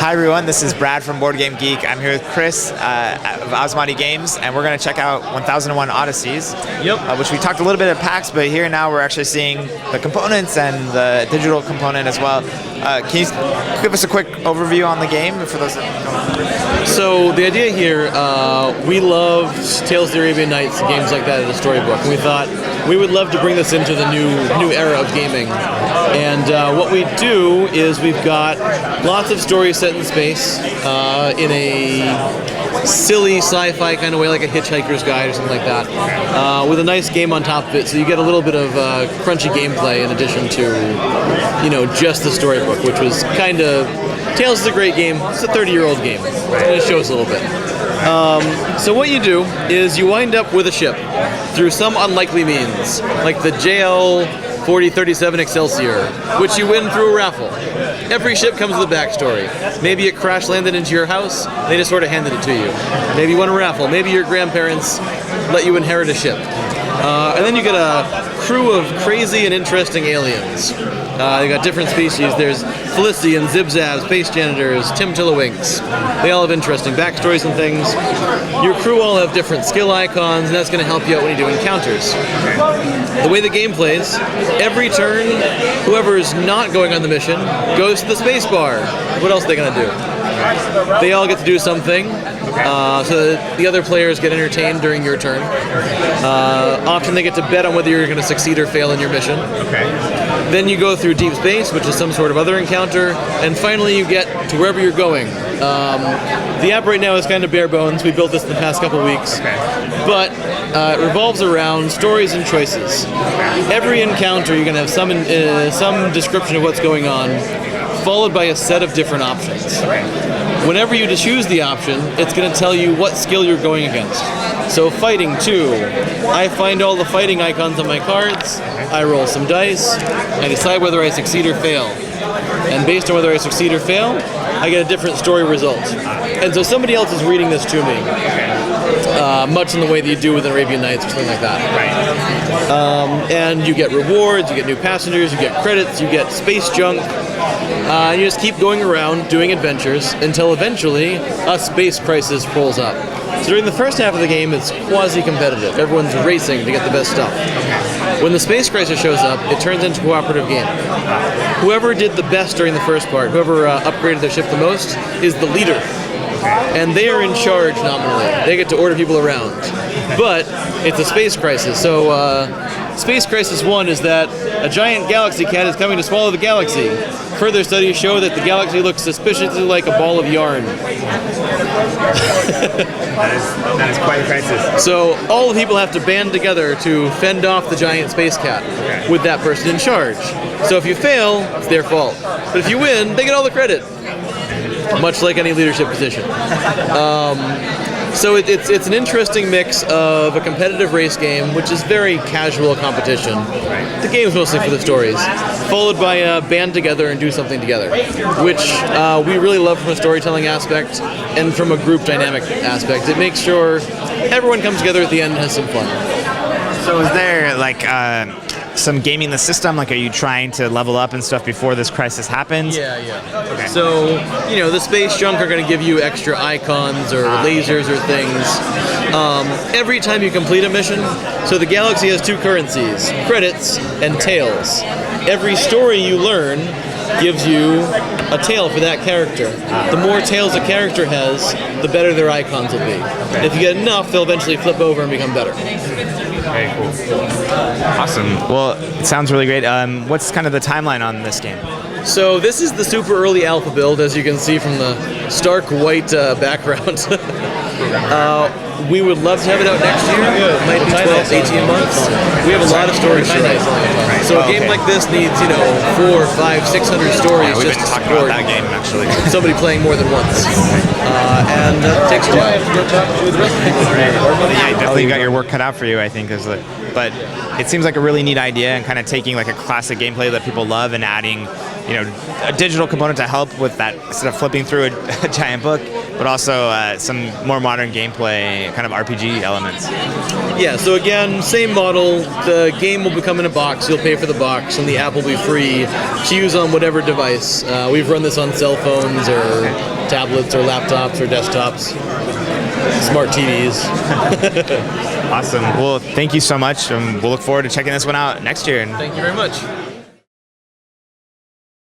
Hi everyone, this is Brad from Board Game Geek. I'm here with Chris of Osmati Games, and we're going to check out 1001 Odysseys, which we talked a little bit at PAX, but here now we're actually seeing the components and the digital component as well. Can you give us a quick overview on the game for those that don't remember? So the idea here, we loved Tales of the Arabian Nights and games like that in a storybook, and we thought we would love to bring this into the new era of gaming. And what we do is we've got lots of stories set in space in a silly sci-fi kind of way, like a Hitchhiker's Guide or something like that, with a nice game on top of it. So you get a little bit of crunchy gameplay in addition to, just the storybook, which was kind of... Tales is a great game. It's a 30-year-old game. It shows a little bit. So what you do is you wind up with a ship through some unlikely means, like the JL 4037 Excelsior, which you win through a raffle. Every ship comes with a backstory. Maybe it crash landed into your house, they just sort of handed it to you. Maybe you won a raffle. Maybe your grandparents let you inherit a ship. And then you get a crew of crazy and interesting aliens. You got different species. There's Felicity and Zibzab, Space Janitors, Tim Tillowinks. They all have interesting backstories and things. Your crew all have different skill icons, and that's going to help you out when you do encounters. The way the game plays, every turn, whoever's not going on the mission goes to the space bar. What else are they going to do? They all get to do something, so that the other players get entertained during your turn. Often they get to bet on whether you're going to succeed or fail in your mission. Then you go through deep space, which is some sort of other encounter, and finally you get to wherever you're going. The app right now is kind of bare bones. We built this in the past couple weeks, but it revolves around stories and choices. Every encounter you're going to have some description of what's going on, followed by a set of different options. Whenever you choose the option, it's going to tell you what skill you're going against. So fighting 2, I find all the fighting icons on my cards, I roll some dice, I decide whether I succeed or fail. And based on whether I succeed or fail, I get a different story result. And so somebody else is reading this to me, much in the way that you do with Arabian Nights or something like that. And you get rewards, you get new passengers, you get credits, you get space junk. And you just keep going around doing adventures until eventually a space crisis rolls up. So during the first half of the game, it's quasi-competitive. Everyone's racing to get the best stuff. When the space crisis shows up, it turns into a cooperative game. Whoever did the best during the first part, whoever upgraded their ship the most, is the leader. And they are in charge nominally. They get to order people around. But it's a space crisis. So Space Crisis 1 is that a giant galaxy cat is coming to swallow the galaxy. Further studies show that the galaxy looks suspiciously like a ball of yarn. That is quite a crisis. So all the people have to band together to fend off the giant space cat with that person in charge. So if you fail, it's their fault. But if you win, they get all the credit. Much like any leadership position. So it's an interesting mix of a competitive race game, which is very casual competition. The game's mostly for the stories, followed by a band together and do something together, which we really love from a storytelling aspect and from a group dynamic aspect. It makes sure everyone comes together at the end and has some fun. So is there some gaming the system? Like, are you trying to level up and stuff before this crisis happens? Yeah. Okay. So, the space junk are going to give you extra icons or lasers or things. Every time you complete a mission, so the galaxy has 2 currencies, credits and tails. Every story you learn gives you a tail for that character. The more tails a character has, the better their icons will be. If you get enough, they'll eventually flip over and become better. Very cool. Awesome. Well, it sounds really great. What's kind of the timeline on this game? So this is the super early alpha build, as you can see from the stark white background. We would love to have it out next year. It might be 12, 18 months. We have a lot of stories to write. So a game like this needs, 400, 500, 600 stories just to support that game, actually. somebody playing more than once. And that takes a while. Yeah, definitely you got your work cut out for you, I think. But it seems like a really neat idea, and kind of taking like a classic gameplay that people love and adding a digital component to help with that instead of flipping through a giant book, but also some more modern gameplay, kind of RPG elements. Yeah, so again, same model. The game will come in a box. You'll pay for the box, and the app will be free to use on whatever device. We've run this on cell phones or tablets or laptops or desktops, smart TVs. Awesome. Well, thank you so much, and we'll look forward to checking this one out next year. Thank you very much.